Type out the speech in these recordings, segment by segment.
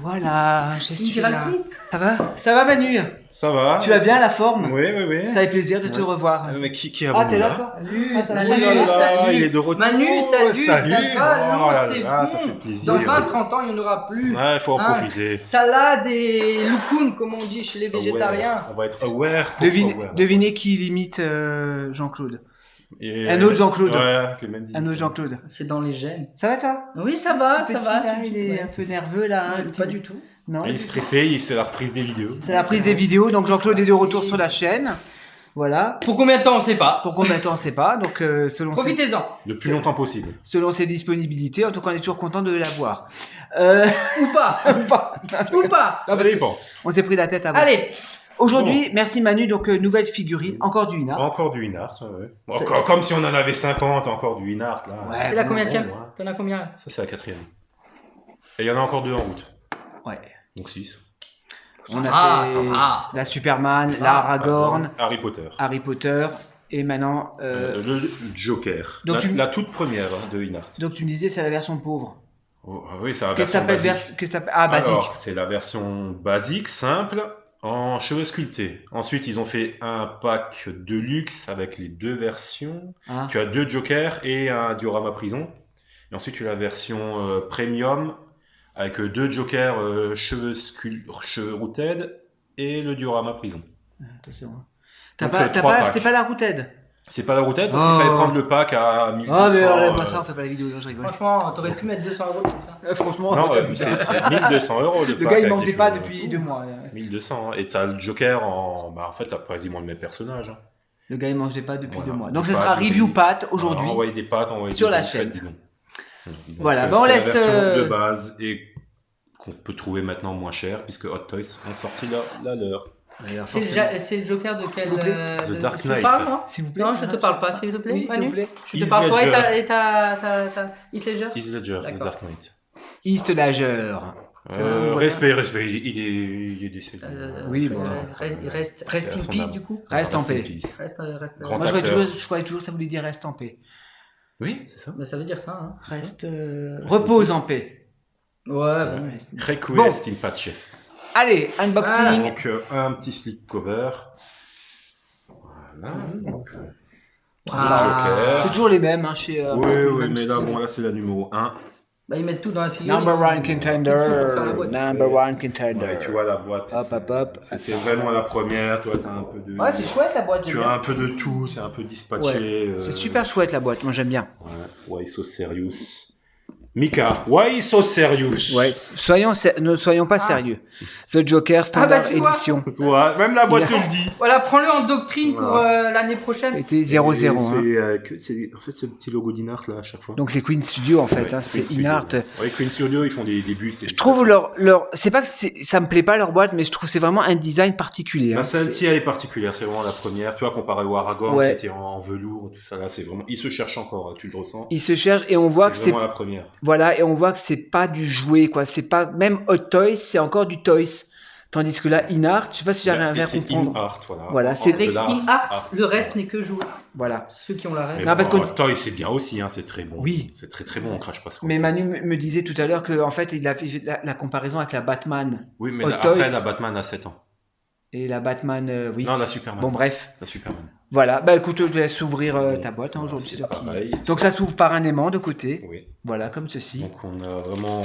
Voilà, je Il suis dira là. le prix. Ça va? Ça va Manu? Ça va? Tu vas bien, la forme? Oui, oui, oui. Ça fait plaisir de te revoir. Mais qui a Ah, voulu, t'es là, toi? Salut, Ah, ça salut, va, Oh là là, salut. il est de retour. Manu, salut, Salut. ça va, Oh non, là c'est là, bon. ça fait plaisir. Dans 20-30 ans, il n'y en aura plus. Ouais, il faut en Hein, profiter. Salade et loukoun, comme on dit chez les végétariens. Aware. On va être aware. Devinez qui limite Jean-Claude. Et- Un autre Jean-Claude. Ouais, les mêmes Un autre Jean-Claude. C'est dans les gènes. Ça va, toi? Oui, ça va, Petit, ça va. là, il est un peu nerveux, là. hein, Pas du tout. Non. Il est stressé, c'est la reprise des vidéos. C'est la prise des vidéos, donc Jean-Claude est de retour sur la chaîne. Voilà. Pour combien de temps, on sait pas. Pour combien de temps, on ne sait pas. Donc, Profitez-en. Le plus longtemps possible. selon ses disponibilités, en tout cas, on est toujours content de l'avoir. Ou pas. Ou pas. Ou pas. Non, Ça parce que dépend. on s'est pris la tête avant. Allez. Aujourd'hui, merci Manu, donc nouvelle figurine, encore du Ina. Encore du Inart, ouais. Encore, comme si on en avait 50, encore du Inart, là. Ouais. C'est la combienième? ouais. T'en as combien? Ça, c'est la 4e. Et il y en a encore 2 en route. Ouais. Donc 6. On Ça a va, fait ça va. la Superman, la Aragorn, Harry Potter. Harry Potter, et maintenant... Le Joker. Donc La toute première de Inart. donc tu me disais, c'est la version pauvre. Oh, oui, c'est la Qu'est-ce que version ça basique. s'appelle Ah, basique. Alors, c'est la version basique, simple, en cheveux sculptés. Ensuite, ils ont fait un pack de luxe avec les 2 versions. Ah. Tu as 2 Jokers et un diorama prison. Et ensuite, tu as la version premium avec 2 Jokers cheveux routed et le diorama prison. Attention. Donc, trois packs. C'est pas la routed. C'est pas la routed parce Oh. qu'il fallait prendre le pack à 1200. Ah, mais enlève-moi ça, on fait pas la vidéo, non, je rigole. Franchement, t'aurais pu mettre 200 € pour ça. Franchement, Non, t'as vu c'est ça. 1200 € le pack. Le gars, il avec mange les des pâtes cheveux. depuis 2 mois. 1200. Hein. Et t'as le Joker en. Bah, en fait, t'as quasiment le même personnage. Hein. Le gars, il mange des pâtes depuis Voilà. 2 mois. Des Donc, ce pâtes, sera des- review pâtes aujourd'hui. Envoyer des pâtes, envoyer sur des la bonnes chaîne. fêtes, dis donc. Donc, Voilà, bah, on c'est laisse, la version de base et qu'on peut trouver maintenant moins cher puisque Hot Toys ont sorti la leur. D'ailleurs, C'est forcément. c'est le Joker de quel... S'il vous plaît. The de- Dark je te Knight. parle, moi? S'il vous plaît. Non, je te parle pas, s'il te plaît. Oui, s'il Manu. vous plaît. Je te Heath parle toi Ledger. et ta Heath Ledger. Heath Ledger, The D'accord. Dark Knight. East Ledger. Voilà. Respect. Il est décédé. Oui, bon. Reste À in son peace, âme. du coup. Reste en in paix. peace. Reste. Grand Moi, acteur. je croyais toujours que ça voulait dire reste en paix. Oui, c'est ça. Bah, ça veut dire ça, hein. Reste. Repose en paix. Ouais, bon. Request in Pace. Allez, unboxing. Donc, un petit slip cover. Voilà. Donc, Ah. C'est toujours les mêmes hein, chez. oui, mais là, bon, là, c'est la numéro 1. Bah, ils mettent tout dans la figurine. Number one contender. Sur la boîte. Number one contender. Ouais, tu vois la boîte. Hop. C'était vraiment la première. Toi, t'as un peu de. Ouais, c'est chouette la boîte. Tu j'aime as bien. un peu de tout. C'est un peu dispatché. Ouais. C'est super chouette la boîte, moi j'aime bien. Ouais. Why so serious? Mika, why so serious? Ouais, ne soyons pas sérieux. The Joker Standard tu vois. Edition. Ouais, même la boîte Il a- te le dit. Voilà, prends-le en doctrine pour l'année prochaine. C'était 0-0. hein. En fait, c'est le petit logo d'Inart là à chaque fois. Donc c'est Queen Studio en fait, Ouais, hein, Queen c'est Studio. Inart. Ouais, Queen Studio, ils font des bustes. Je trouve c'est pas que ça me plaît pas leur boîte, mais je trouve que c'est vraiment un design particulier. Bah, hein. celle-ci, elle est particulière, c'est vraiment la première. Tu vois, comparé au Aragorn Ouais. qui était en velours, tout ça là, c'est vraiment. Il se cherche encore, tu le ressens. Ils se cherchent et on voit que c'est vraiment la première. voilà et on voit que c'est pas du jouet quoi, c'est pas même Hot Toys, c'est encore du Toys. Tandis que là Inart, je sais pas si j'arrive à C'est comprendre. In Art, voilà. Voilà, c'est- Avec de l'art, In-Art, le reste n'est que joué. Voilà. Ceux qui ont la Mais règle. Non, parce bon, qu'on- Toy, c'est bien aussi, hein, c'est très bon. Oui. C'est très très bon, on crache pas sur Mais Toys. Manu me disait tout à l'heure que en fait il a fait la comparaison avec la Batman Oui, mais Hot après, Toys. la Batman a 7 ans. et la Batman oui. Non, la Superman. Bon bref, La Superman. voilà. Bah écoute, je te laisse ouvrir ta boîte hein, aujourd'hui. C'est pareil. Donc ça s'ouvre par un aimant de côté. Oui. Voilà, comme ceci. Donc on a vraiment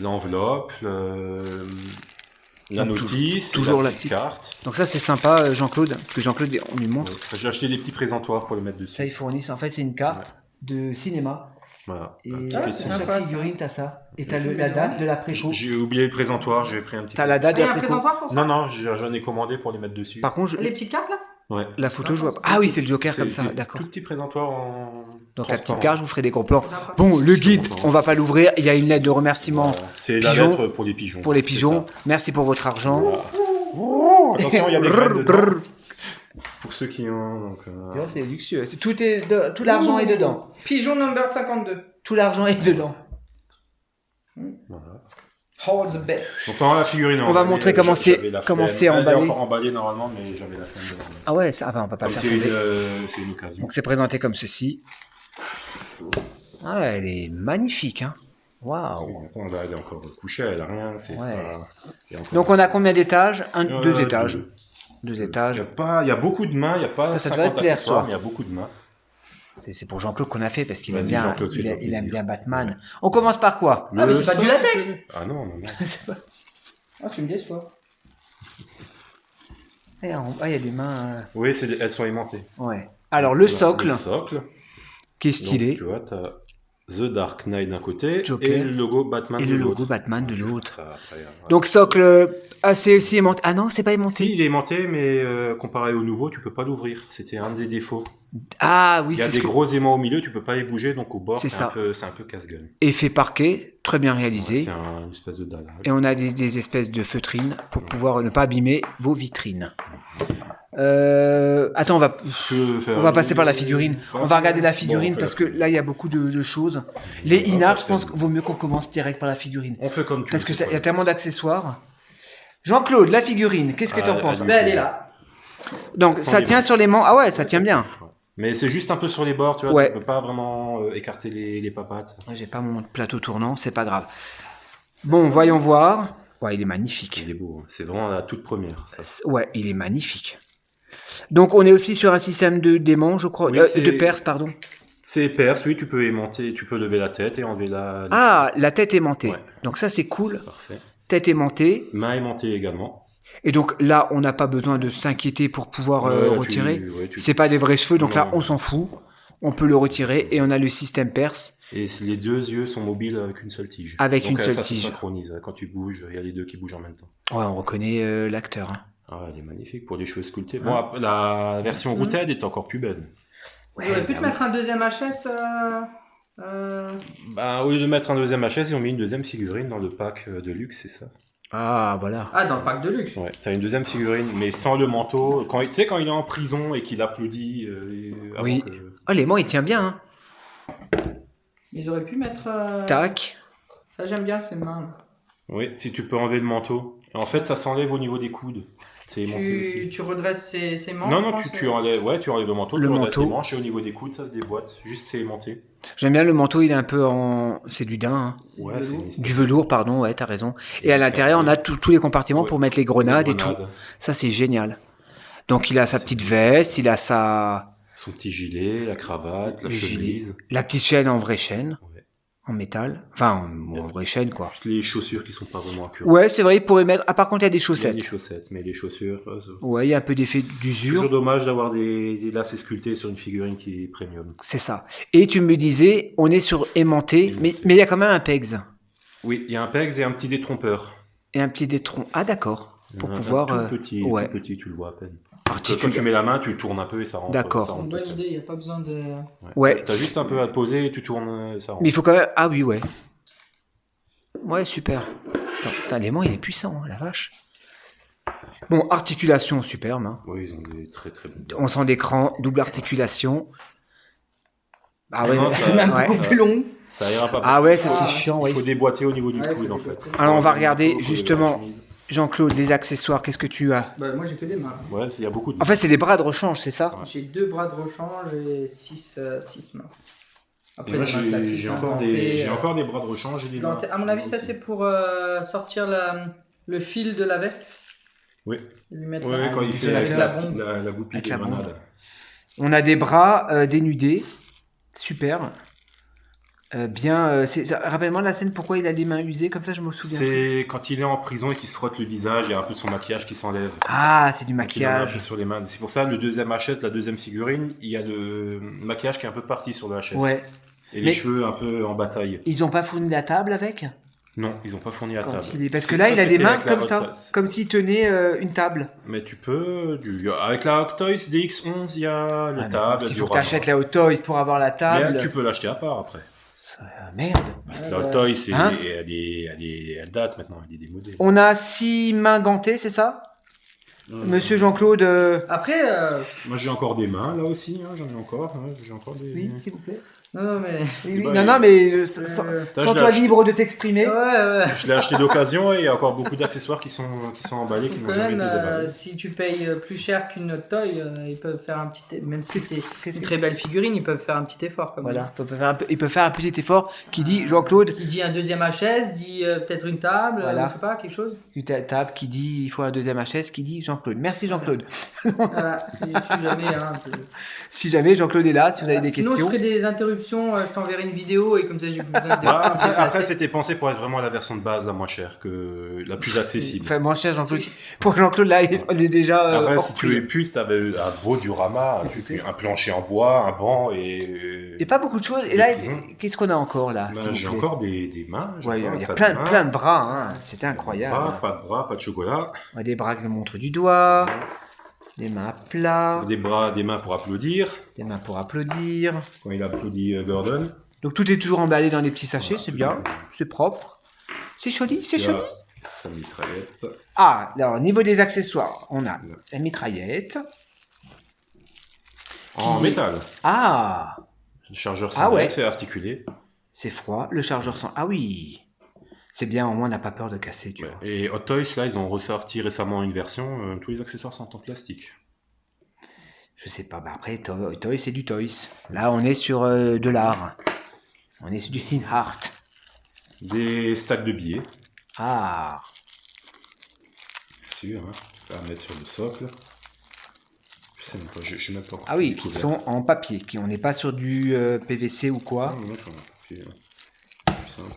l'enveloppe, la Donc, notice, toujours la petite petite. carte. Donc ça c'est sympa Jean-Claude, parce que Jean-Claude on lui montre. Ouais, j'ai acheté des petits présentoirs pour les mettre dessus. Ça ils fournissent, en fait c'est une carte de cinéma. Voilà. Et Un petit Ah, peu de c'est cinéma. sympa. chaque figurine t'as ça. Et t'as J'ai la vu, date ouais. de la préco. J'ai oublié le présentoir, j'ai pris un petit T'as peu. la date Ah, il de y a la un préco. présentoir pour ça? Non, j'en ai commandé pour les mettre dessus. Par contre, Les petites cartes là? Ouais. la photo je vois pas. D'accord. Ah oui c'est le Joker C'est comme ça, des d'accord. Tout petit présentoir en. Donc la petite transparent. carte, je vous ferai des gros plans. Bon, le guide, on va pas l'ouvrir. Il y a une lettre de remerciement Voilà. C'est la Pigeon. lettre pour les pigeons. pour les C'est pigeons. ça. Merci pour votre argent. Voilà. Attention, il y a des graines dedans. Pour ceux qui ont. Donc, Tu vois, c'est luxueux. Tout l'argent est dedans. Pigeon number 52. Tout l'argent est dedans. voilà. All the best. Donc pendant la figurine, On va montrer comment c'est emballé. Elle est encore emballée normalement, mais j'avais la flemme de l'emballer. Ah ouais, ça, on va pas le Comme faire c'est tomber. c'est une occasion. Donc c'est présenté comme ceci. Ah, elle est magnifique, hein. Waouh. Attends, là, elle est encore couchée, elle a rien. C'est Ouais. pas... elle est encore- Donc on a combien d'étages? Deux étages. Deux. Deux Il y étages. a pas, il y a beaucoup de mains, il y a pas Ça doit 50 te plaire, accessoires, toi. mais il y a beaucoup de mains. C'est pour Jean-Claude qu'on a fait parce qu'il aime Vas-y, bien, Jean-Claude, fais-toi il aime plaisir. bien Batman. Ouais. On commence par quoi? Ah, mais c'est pas du latex. Ah non, non, non. Ah, tu me déçois. Il y a des mains. Oui, elles sont aimantées. Ouais. Alors le Voilà, socle, Le socle. qui est Donc, stylé, tu vois, tu as The Dark Knight d'un côté Joker. et le logo Batman et de le l'autre. logo Batman de l'autre. Ça, après, voilà. Donc socle assez aussi aimanté. Ah non, c'est pas aimanté. Si, il est aimanté, mais comparé au nouveau, tu peux pas l'ouvrir. C'était un des défauts. Ah oui, Il y a c'est des ce que... gros aimants au milieu, tu peux pas les bouger, donc au bord, C'est c'est ça. un peu casse-gueule. Effet parquet, très bien réalisé. C'est une espèce de dalle. Et on a des espèces de feutrines pour pouvoir ne pas abîmer vos vitrines. Attends, on va passer par la figurine. On va regarder la figurine parce que là, il y a beaucoup de choses. Les Inards, je pense qu'il vaut mieux qu'on commence direct par la figurine. On fait comme tu Parce veux, qu'il y a tellement d'accessoires. Jean-Claude, la figurine, qu'est-ce que tu en Ah, penses? elle- Ben, elle est là. Donc, Sans ça les tient mains. sur les manches. Ah ouais, ça tient bien. Mais c'est juste un peu sur les bords, tu vois, Ouais. tu peux pas vraiment écarter les papates. J'ai pas mon plateau tournant, c'est pas grave. Bon, voyons voir. Ouais, il est magnifique. Il est beau, hein. C'est vraiment la toute première. Ça. Ouais, il est magnifique. Donc, on est aussi sur un système de démons, je crois. Oui, c'est- De perses, pardon. C'est perce, oui, tu peux aimanter, tu peux lever la tête et enlever la... Ah, la tête aimantée. Ouais. Donc ça, c'est cool. C'est parfait. Tête aimantée. Main aimantée également. Et donc là, on n'a pas besoin de s'inquiéter pour pouvoir retirer. Tu- C'est pas des vrais cheveux, donc là, Non. on s'en fout. On peut le retirer et on a le système perse. Et les deux yeux sont mobiles avec une seule tige. Avec Donc, une seule ça tige. se synchronise. Quand tu bouges, il y a les deux qui bougent en même temps. Ouais, on reconnaît l'acteur. Hein. Ah, elle est magnifique pour les cheveux sculptés. Bon, après, la version Rooted est encore plus belle. J'aurais pu bah te mettre un deuxième HS. Bah, au lieu de mettre un deuxième HS, ils ont mis une deuxième figurine dans le pack de luxe, c'est ça. Ah, voilà. Ah, dans le pack de luxe. Ouais, t'as une deuxième figurine, mais sans le manteau. Tu sais, quand il est en prison et qu'il applaudit. Avant Oui. que- Oh, l'aimant, il tient bien. Hein. Ils auraient pu mettre. Tac. Ça, j'aime bien ces mains. Oui, si tu peux enlever le manteau. En fait, ça s'enlève au niveau des coudes. C'est aimanté aussi. Tu redresses ses manches. Non, je non, pense, tu enlèves le manteau, Le tu redresses manteau. les manches et au niveau des coudes, ça se déboîte. Juste, c'est aimanté. J'aime bien le manteau, il est un peu en... C'est du daim. Hein. Ouais, c'est une espèce Du velours, pardon, ouais, t'as raison. Et à l'intérieur, on a tous les compartiments Ouais. pour mettre les grenades et tout. Grenade. Ça, c'est génial. Donc, il a sa petite veste, il a Son petit gilet, la cravate, la Le gilet. chemise. la petite chaîne en vraie chaîne, Ouais. en métal. Enfin, en vraie chaîne, quoi. Juste les chaussures qui sont pas vraiment accurées. Ouais, c'est vrai, il pourrait mettre... Ah, par contre, il y a des Il y a chaussettes. des chaussettes, mais les chaussures, c'est Ouais, il y a un peu d'effet toujours d'usure. dommage d'avoir des lacets sculptés sur une figurine qui est premium. C'est ça. Et tu me disais, on est sur aimanté, mais il y a quand même un pegs. Oui, il y a un pegs et un petit détrompeur. Et un petit détron. Ah, d'accord. Pour Un pouvoir... tout petit, ouais. tout petit, tu le vois à peine. Articule- Quand tu mets la main, tu le tournes un peu et ça rentre. D'accord. ça C'est rentre une tout bonne seul. idée, il n'y a pas besoin de. Ouais. T'as juste un peu à te poser et tu tournes, ça rentre. Mais il faut quand même... Ah oui, ouais. Ouais, super. Attends, putain, l'aimant, il est puissant, hein, la vache. Bon, articulation superbe. Hein. Oui, ils ont des très très bons. On sent d'écran, double articulation. Ah ouais, Non, mais- ça- Même ouais. beaucoup plus long. Ça ira pas. Ah ouais, ça Ah, c'est chiant, Il ouais. faut déboîter au niveau du Ouais, coude faut en fait. déboîter. Alors, on va regarder, Faut lever la justement. chemise. Jean-Claude, les accessoires, qu'est-ce que tu as? Bah, moi, j'ai que des mains. Ouais, il y a beaucoup de. En fait, c'est des bras de rechange, c'est ça? Ouais. J'ai 2 bras de rechange et 6 mains. Et moi, des mains classiques, j'ai hein, encore, plantées, j'ai encore des bras de rechange et des mains. À mon avis, ça c'est pour sortir le fil de la veste. Oui. Et lui mettre Ouais, un- quand il fait avec avec la bombe. la goupille Avec de la bombe. grenade. On a des bras dénudés. Super. Rappelle-moi la scène, pourquoi il a les mains usées, comme ça je me souviens. C'est quand il est en prison et qu'il se frotte le visage, il y a un peu de son maquillage qui s'enlève. Ah, c'est du Donc, il en a un peu maquillage. sur les mains. C'est pour ça, le deuxième HS, la deuxième figurine, il y a le maquillage qui est un peu parti sur le HS. Ouais. Et Mais- les cheveux un peu en bataille. Ils ont pas fourni la table avec? Non, ils ont pas fourni la Quand table. Parce que C'est- là, ça, il a des c'était mains avec la comme Hot ça, Toys. comme s'il tenait une table. Mais tu peux, avec la Hot Toys DX11, il y a le table, Il du faut que Rama. t'achètes la Hot Toys pour avoir la table. Mais tu peux l'acheter à part après. Merde. Parce que Ouais, la Hot bah. Toys, c'est- Hein elle date maintenant, elle est démodée. On a 6 mains gantées, c'est ça? Monsieur Jean-Claude. Après, Moi j'ai encore des mains là aussi, hein, j'en ai encore. Hein, j'ai encore des. Oui, s'il vous plaît. Non, mais. Oui, Bah, non, non, mais Putain, sens-toi libre de t'exprimer. Ouais. Je l'ai acheté d'occasion et il y a encore beaucoup d'accessoires qui sont emballés, qui Donc, n'ont quand jamais même, été déballés. si tu payes plus cher qu'une Hot Toy, ils peuvent faire un petit. Même si c'est Qu'est-ce une que- très belle figurine, ils peuvent faire un petit effort quand même. Voilà, il peut faire un petit effort qui dit Jean-Claude, Qui dit un deuxième HS, dit peut-être une table, Voilà. je sais pas, quelque chose. tu tapes, qui dit il faut un deuxième HS, qui dit Jean-Claude. Merci Jean-Claude. Voilà, si jamais. Hein, Si jamais Jean-Claude est là, si vous avez des Sinon, questions. je ferai des interruptions, je t'enverrai une vidéo et comme ça, j'ai plus besoin de. Bah, après, déplacer. c'était pensé pour être vraiment la version de base la moins chère, que la plus accessible. Enfin, moins cher Jean-Claude. Pour Jean-Claude, là, on est déjà. Après, hors si tu prix. veux plus, t'avais un beau diorama, un plancher en bois, un banc et. Il n'y a pas beaucoup de choses. Et Des là, prisons. qu'est-ce qu'on a encore là Ben, s'il vous j'ai plaît encore des mains. j'ai Ouais, encore il y un a tas de mains. plein de bras. Hein. C'était incroyable. Pas de chocolat. Ouais, des bras qui montrent du doigt. Des mains à plat. Des mains pour applaudir. Des mains pour applaudir. Quand il applaudit Gordon. Donc tout est toujours emballé dans des petits sachets, Voilà, c'est tout bien. est- C'est propre. C'est joli, c'est Il y a joli. Sa mitraillette. Ah, alors, au niveau des accessoires, on a la mitraillette. En Qui- métal. Ah, Le chargeur Ah sans ouais. c'est articulé. c'est froid. Le chargeur sans. Ah oui. C'est bien, au moins on n'a pas peur de casser, tu vois. Et Hot Toys, là, ils ont ressorti récemment une version. Tous les accessoires sont en plastique. Je sais pas, bah après, Toys, c'est du Toys. Là, on est sur de l'art. On est sur du in art. Des stacks de billets. Ah, Bien sûr, hein. Tu vas mettre sur le socle. Je sais même pas, je suis même pas. ah oui, qui découvert. sont en papier, on n'est pas sur du PVC ou quoi. Ah, non, d'accord. Puis, plus simple.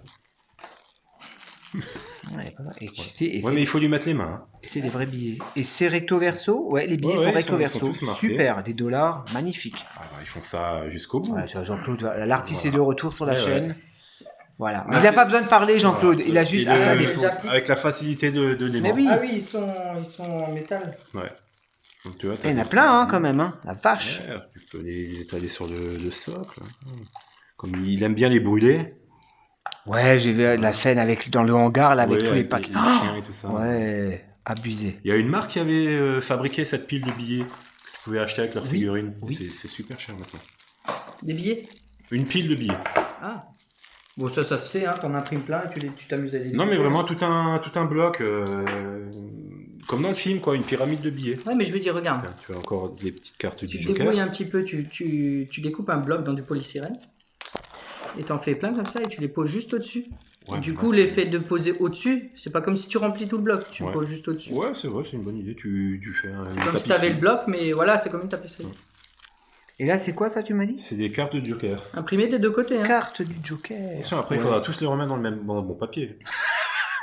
Ouais, pas mal. Et Ouais. c'est Ouais, mais il faut lui mettre les mains. Hein. et c'est des vrais billets. Et c'est recto verso. Ouais, les billets Ouais, sont ouais, recto ils sont verso. tous marqués. Super, des dollars, magnifiques. Ah, bah, ils font ça jusqu'au bout. Voilà, tu vois, Jean-Claude, l'artiste Voilà. est de retour sur la Ouais, chaîne. Voilà. Mais Il n'a c'est- pas besoin de parler, Jean-Claude. Voilà. Il a juste Et à faire des de- pauses. Avec la facilité de Mais l'aimant. oui. Ah oui, ils sont en métal. Ouais. Donc, tu vois, Il y en a plein, hein, quand même. Hein. La vache. Ouais, tu peux les étaler sur le socle. Comme il aime bien les brûler. Ouais, j'ai vu la scène avec, dans le hangar, là, avec Ouais, tous les avec paquets. les chiens et tout ça. Ouais, abusé. Il y a une marque qui avait fabriqué cette pile de billets que tu pouvais acheter avec leur Oui, figurine. oui. C'est super cher maintenant. Des billets. Une pile de billets. Ah. Bon, ça se fait, hein, t'en imprimes plein et tu t'amuses à les Non, mais vraiment tout un bloc, comme dans le film, quoi, une pyramide de billets. Ouais, mais je veux dire, regarde. Tiens, tu as encore des petites cartes Si du tu te débrouilles Joker. un petit peu, tu découpes un bloc dans du polystyrène et t'en fais plein comme ça et tu les poses juste au-dessus. Ouais, Et du ouais. coup, l'effet de poser au-dessus, c'est pas comme si tu remplis tout le bloc, tu le Ouais. poses juste au-dessus. Ouais, c'est vrai, c'est une bonne idée. Tu fais un. C'est comme si t'avais le bloc, mais voilà, c'est comme une tapisserie. Et là, c'est quoi ça, tu m'as dit? C'est des cartes de Joker. Imprimé des deux côtés. Hein. Carte du Joker. Attention, après, il Ouais. faudra tous les remettre dans le même bon papier.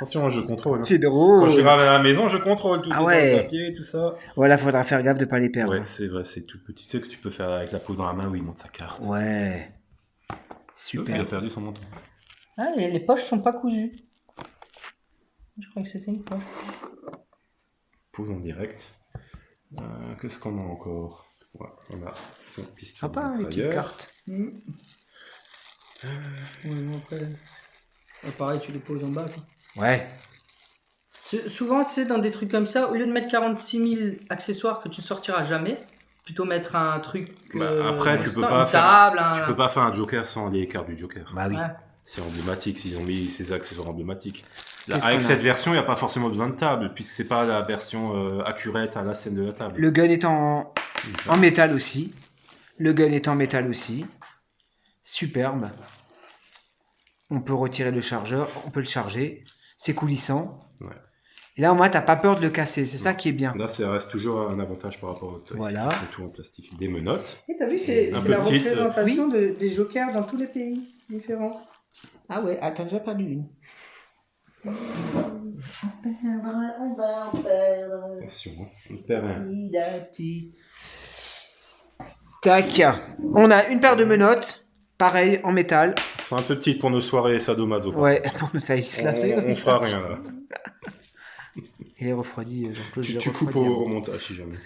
Attention, je contrôle. Hein. C'est Quand drôle. je les ramène à la maison, je contrôle tout Ah dans ouais. le papier, tout ça. Voilà, faudra faire gaffe de pas les perdre. Ouais, c'est vrai, c'est tout petit. Tu sais que tu peux faire avec la pose dans la main où il monte sa carte. Ouais. Il Super. a perdu son menton. Ah, les poches sont pas cousues. Je crois que c'était une poche. Pose en direct. Qu'est-ce qu'on a encore? Ouais, on a son pistolet. Sympa, les petites mitrailleur. cartes. Ouais, bon, après... pareil, tu les poses en bas. Quoi. Ouais. Souvent, tu sais, dans des trucs comme ça, au lieu de mettre 46 000 accessoires que tu ne sortiras jamais, plutôt mettre un truc. Bah, après, tu peux une pas faire- table, Tu peux pas faire un Joker sans les cartes du Joker. Bah oui. Ouais. C'est emblématique, s'ils ont mis ces accessoires emblématiques. Là, Qu'est-ce avec qu'on a cette version, il n'y a pas forcément besoin de table, puisque c'est pas la version accurate à la scène de la table. Le gun est en métal aussi. Le gun est en métal aussi. Superbe. On peut retirer le chargeur, on peut le charger. C'est coulissant. Ouais. Et là, au moins, t'as pas peur de le casser. C'est ça qui est bien. Là, ça reste toujours un avantage par rapport au Toys. Voilà. C'est tout en plastique. Des menottes. Et t'as vu, c'est Un c'est peu la petite. représentation des jokers dans tous les pays différents. Ah ouais, t'as déjà perdu une. Attention, on perd un. Tac. On a une paire de menottes. Pareil, en métal. Elles sont un peu petites pour nos soirées sadomaso. Ouais, pour ça, il se On fera rien là. Il est refroidi, Jean-Claude. je Tu, l'ai tu coupes refroidi au avant. montage si jamais.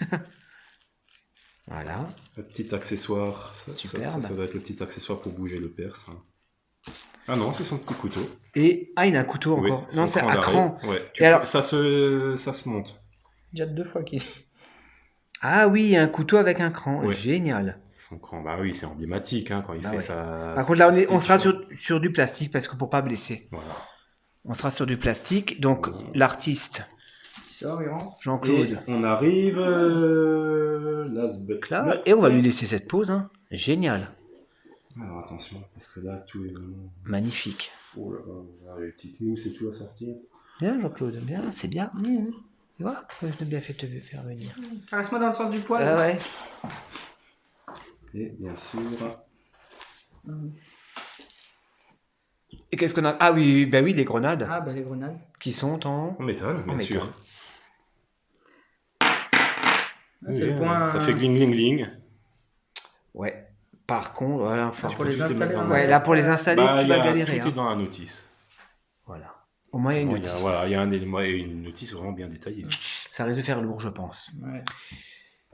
Voilà. Un petit accessoire. Superbe. Ça doit être le petit accessoire pour bouger le perce. Hein. Ah non, c'est son petit couteau. Et, il a un couteau Oui, encore. son Non, c'est un d'arrêt. cran. Ouais. Et alors- Ça se monte. Déjà 2 fois qu'il. Ah oui, un couteau avec un cran. Ouais. Génial. C'est son cran. Bah oui, c'est emblématique hein, quand il Bah fait ouais. sa. Par contre, là, on sera speech. sur du plastique parce que pour pas blesser. Voilà. On sera sur du plastique. Donc, l'artiste, Il sort, il rentre. Et Jean-Claude, on arrive. Last but là. not- Et on va lui laisser cette pause. Hein. Génial. Alors attention, parce que là, tout est vraiment. Magnifique. Oh là là, les petites mousses et tout à sortir. Bien, Jean-Claude, bien. C'est bien. Mmh. Tu vois, je l'ai bien fait te faire venir. Caresse-moi dans le sens du poil. Ah ouais. Et bien sûr. Et qu'est-ce qu'on a? Ah oui, bah oui, les grenades Ah, bah les grenades. qui sont en. En métal, bien En sûr. métal. Ah, c'est Oui, le point. Ça fait gling gling gling. Ouais. Par contre, voilà, enfin, Pour les Tout est installer maintenant- dans ouais, la là pour les testa. installer, Bah, tu il y vas a- galérer. Tout Hein. est dans la notice. Voilà. Au moins, il y a une Bon, il y a- notice. voilà, il y a un élément et une notice vraiment bien détaillée. Ça risque de faire lourd, je pense. Ouais.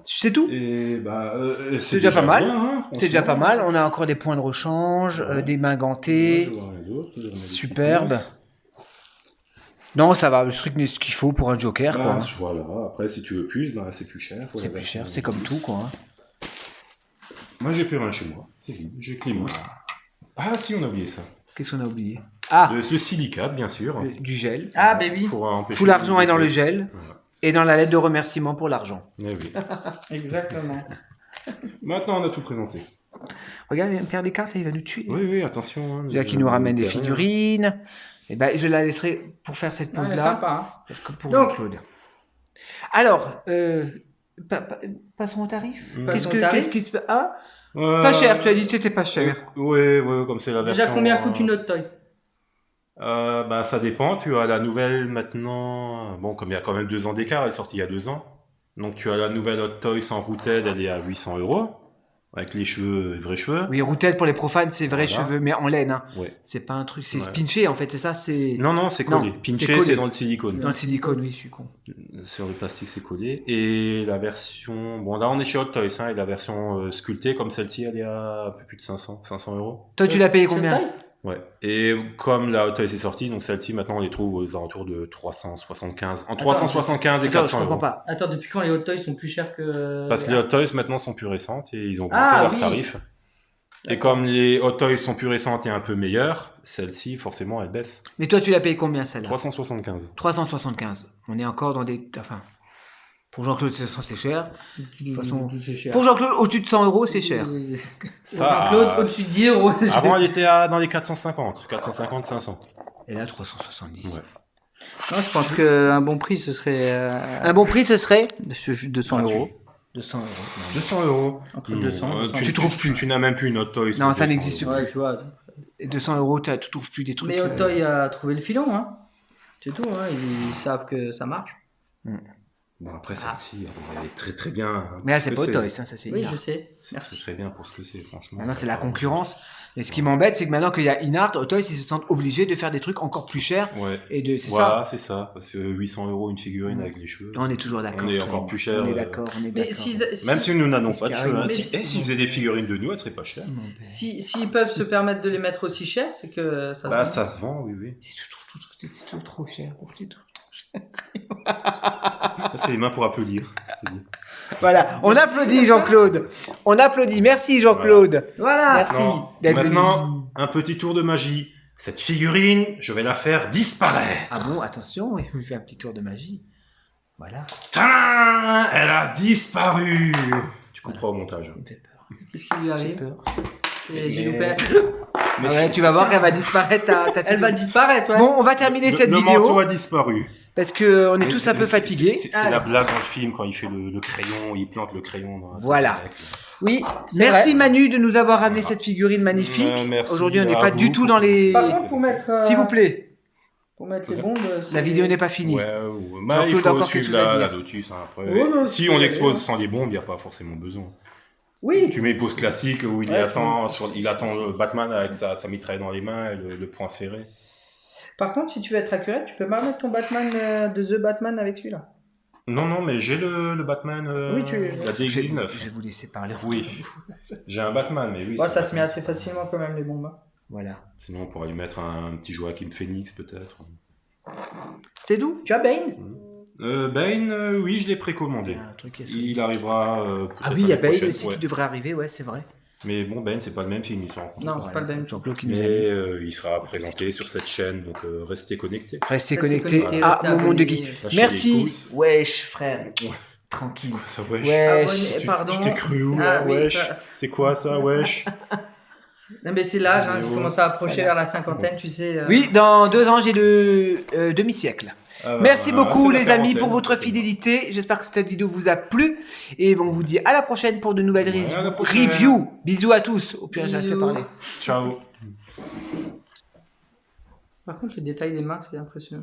C'est tout. Et bah, C'est déjà pas mal. bien, hein, C'est déjà pas franchement. mal. On a encore des points de rechange, Ouais. des mains Ouais, gantées. je vois rien d'autre, je remets des Superbe. petites mousses. Non, ça va. Le strict n'est ce qu'il faut pour un joker, Bah, quoi. voilà, après si tu veux plus, bah, c'est plus cher. faut C'est la plus version- cher. C'est comme tout, quoi. Hein. Moi j'ai plus rien chez moi, c'est vide, j'ai que les mousses. Ah si, on a oublié ça. Qu'est-ce qu'on a oublié? Ah, Le silicate, bien sûr. du gel. Ah, baby. Pour empêcher Tout l'argent les est dans le déchets. gel Voilà. et dans la lettre de remerciement pour l'argent. Eh oui. Exactement. Maintenant, on a tout présenté. Regarde, il va me faire des cartes, il va nous tuer. Oui, oui, attention. Hein, Là qui nous ramène des derrière. figurines. Et ben, je la laisserai pour faire cette Ah, elle est pause-là. sympa. Hein. Parce que pour Donc. Jean-Claude. Alors, passons au tarif. Mm. Qu'est-ce Passons au tarif. qui se passe? Ah, pas cher, tu as dit que c'était pas cher. Oui, oui, comme c'est la version. Déjà, combien coûte une autre toy? Bah, ça dépend. Tu as la nouvelle maintenant. Bon, comme il y a quand même 2 ans d'écart, elle est sortie il y a 2 ans. Donc, tu as la nouvelle Hot Toys sans Rooted, elle est à 800 €. Avec les cheveux, les vrais cheveux. Oui, routette pour les profanes, c'est vrai Voilà. cheveux, mais en laine. Hein. Ouais. C'est pas un truc, c'est Ouais. spinché en fait, c'est ça, c'est Non, non, c'est Non, collé. c'est Pinché, collé. c'est dans le silicone. dans le silicone, oui, je suis con. Sur le plastique, c'est collé. Et la version. Bon, là, on est chez Hot Toys. Hein, et la version sculptée, comme celle-ci, elle est à un peu plus de 500 €. Toi, tu l'as payé Sur combien? taille Ouais. Et comme la Hot Toys est sortie, donc celle-ci, maintenant, on les trouve aux alentours de 375. Entre 375 et Attends, je 400 comprends €. pas. Attends, depuis quand les Hot Toys sont plus chers que. Parce que les Hot Toys maintenant sont plus récentes et ils ont augmenté Ah, leurs oui. tarifs. Et comme les Hot Toys sont plus récentes et un peu meilleures, celle-ci forcément elle baisse. Mais toi, tu l'as payé combien celle-là? 375. 375. On est encore dans des. Enfin, pour Jean-Claude, c'est cher. De toute façon, C'est cher. pour Jean-Claude, au-dessus de 100 €, c'est cher. Pour Jean-Claude, au-dessus de 10 euros. Avant elle était dans les 450, 500. Et là, 370. Ouais. Non, je pense qu'un bon prix, ce serait. Un bon prix, ce serait 200 euros. 200 €. 200 €. Entre 200 et 200. Tu trouves plus. Tu n'as même plus une Hot Toys. Non, pour ça 200 n'existe €. Ouais, tu vois. Et 200 €, tu trouves plus des trucs. Mais Hot Toy a trouvé le filon, hein. C'est tout, hein. Ils savent que ça marche. Bon après celle-ci, elle est très très bien. Mais là, c'est Parce pas que Hot Toys, hein, ça c'est Oui, Inart. je sais. C'est Merci. très bien pour ce que c'est, franchement. Maintenant, c'est la concurrence. Et ce qui m'embête, c'est que maintenant qu'il y a Inart, Hot Toys, ils se sentent obligés de faire des trucs encore plus chers. Ouais. Et de, c'est Voilà, c'est ça. Parce que 800 € une figurine avec les cheveux. ça. On est toujours d'accord. On est toi et encore moi. plus cher, On est d'accord, on est Mais d'accord. Même si nous n'avons Qu'est-ce pas de qui cheveux. arrive Hein. Mais Si, si- s'ils faisaient des figurines de nous, elles seraient pas chères. S'ils peuvent se permettre de les mettre aussi cher, c'est que ça se Bah vend. ça se vend, oui, oui. Si tu trouves tout trop cher. C'est tout. Ça, c'est les mains pour applaudir. C'est dit. Voilà, on applaudit Jean-Claude. On applaudit. Merci Jean-Claude. Voilà. Merci Non, d'être venu. maintenant, un petit tour de magie. Cette figurine, je vais la faire disparaître. Ah bon, attention, il me fait un petit tour de magie. Voilà. Tain, elle a disparu. Tu couperas au montage. Il me fait peur. Qu'est-ce qui lui J'ai arrive peur. J'ai loupé. Ah ouais, tu vas voir qu'elle va disparaître ta Elle va figurine. disparaître, ouais. Bon, on va terminer cette le vidéo manteau a disparu. parce que on est Mais- tous un mais peu c'est- fatigués. C'est la blague dans le film quand il fait le crayon, il plante le crayon dans la Voilà. tête. Oui, C'est merci vrai. Manu de nous avoir ramené Voilà. cette figurine magnifique. Merci Aujourd'hui, on n'est à pas vous du tout pour- dans les. Par contre, pour mettre. S'il vous plaît, Pour mettre les bombes. la vidéo n'est pas finie. Ouais, bah, Jean-Claude il a faut encore quelque suivre chose à la dire. notice. Hein, après. Ouais, non, Si c'est- on l'expose sans les bombes, il n'y a pas forcément besoin. Oui. Tu mets une pose classique où il Ouais, attend Batman avec sa mitraille dans les mains et le poing serré. Par contre, si tu veux être accurate, tu peux pas mettre ton Batman de The Batman avec celui-là. Non, non, mais j'ai le Batman, Oui, tu- la Je DX19. vais vous laisser parler. Oui, j'ai un Batman, mais oui. Ouais, c'est ça un se met Batman. assez facilement quand même les bombes. hein. Voilà. Sinon, on pourrait lui mettre un petit Joachim Phoenix peut-être. C'est tout. Tu as Bane Bane, oui, je l'ai précommandé. Un truc qui est- Il arrivera. Ah peut-être oui, il y a l'année Bale prochaine, aussi ouais. qui devrait arriver, ouais, c'est vrai. Mais bon, Bane, c'est pas le même film, il s'en rend compte. Non, c'est pas le même. Jean-Claude qui nous Mais a mis. il sera présenté sur cette chaîne, donc restez connectés. Restez Restez connectés connectés, à restez Moment de abonnés. Geek. Lâchez les Merci. pouces. Wesh, frère. Ouais. Tranquille. Ça, wesh. Wesh. Abonnez- pardon. Tu t'es cru où, Ah là, oui, wesh? ça- C'est quoi ça, wesh? Non, mais c'est l'âge, hein, Mais j'ai oh. commencé à approcher vers la cinquantaine, tu sais. Oui, dans 2 ans, j'ai le demi-siècle. Ah, Merci bah, beaucoup c'est la les amis quarantaine. pour votre fidélité. J'espère que cette vidéo vous a plu. Et bon, on vous dit à la prochaine pour de nouvelles Ouais, à la prochaine. reviews. Bisous à tous. Au pire, j'arrête de Bisous. parler. Ciao. Par contre, le détail des mains, c'est impressionnant.